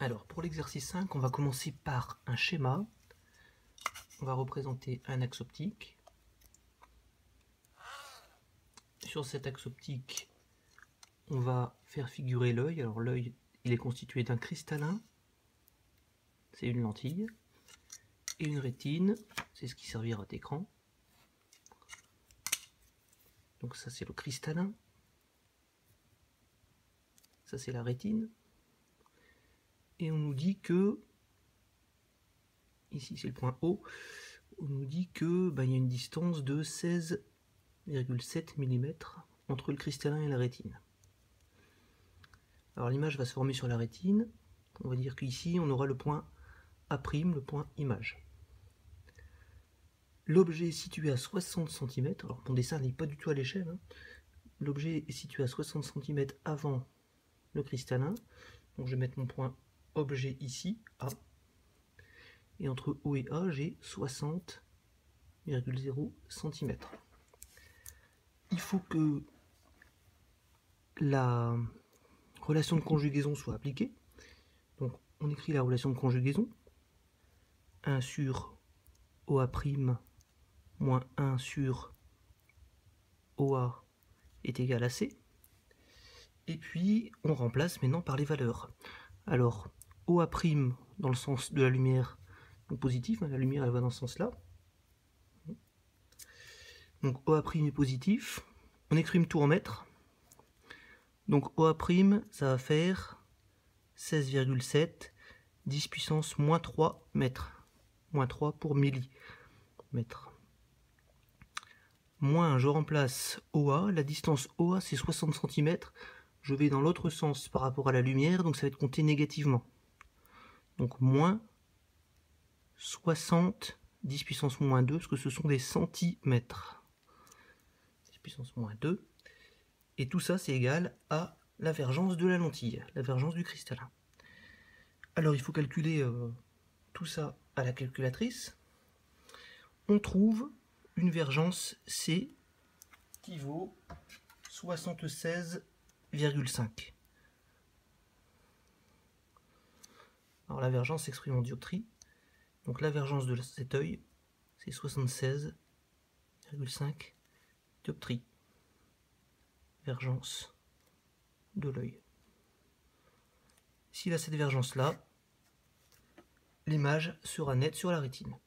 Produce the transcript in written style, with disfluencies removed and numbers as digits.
Alors, pour l'exercice 5, on va commencer par un schéma. On va représenter un axe optique. Sur cet axe optique, on va faire figurer l'œil. Alors l'œil, il est constitué d'un cristallin, c'est une lentille, et une rétine, c'est ce qui servira d'écran. Donc ça c'est le cristallin, ça c'est la rétine. Et on nous dit que, ici c'est le point O, on nous dit que il y a une distance de 16,7 mm entre le cristallin et la rétine. Alors l'image va se former sur la rétine. On va dire qu'ici on aura le point A', le point image. L'objet est situé à 60 cm. Alors mon dessin n'est pas du tout à l'échelle. Hein. L'objet est situé à 60 cm avant le cristallin. Donc je vais mettre mon point objet ici, A. Et entre O et A, j'ai 60,0 cm. Il faut que la relation de conjugaison soit appliquée. Donc on écrit la relation de conjugaison. 1 sur OA' moins 1 sur OA est égal à C. Et puis on remplace maintenant par les valeurs. Alors OA' dans le sens de la lumière, donc positif, la lumière elle va dans ce sens là. Donc OA' est positif. On exprime tout en mètres. Donc OA' ça va faire 16,7 10 puissance moins 3 mètres. Moins 3 pour millimètre. Moins, je remplace OA. La distance OA, c'est 60 cm. Je vais dans l'autre sens par rapport à la lumière, donc ça va être compté négativement. Donc moins 60, 10 puissance moins 2, parce que ce sont des centimètres. 10 puissance moins 2. Et tout ça, c'est égal à la vergence de la lentille, la vergence du cristallin. Alors, il faut calculer tout ça à la calculatrice. On trouve une vergence C qui vaut 76,5. Alors la vergence s'exprime en dioptrie. Donc la vergence de cet œil, c'est 76,5 dioptries. Vergence de l'œil. S'il a cette vergence-là, l'image sera nette sur la rétine.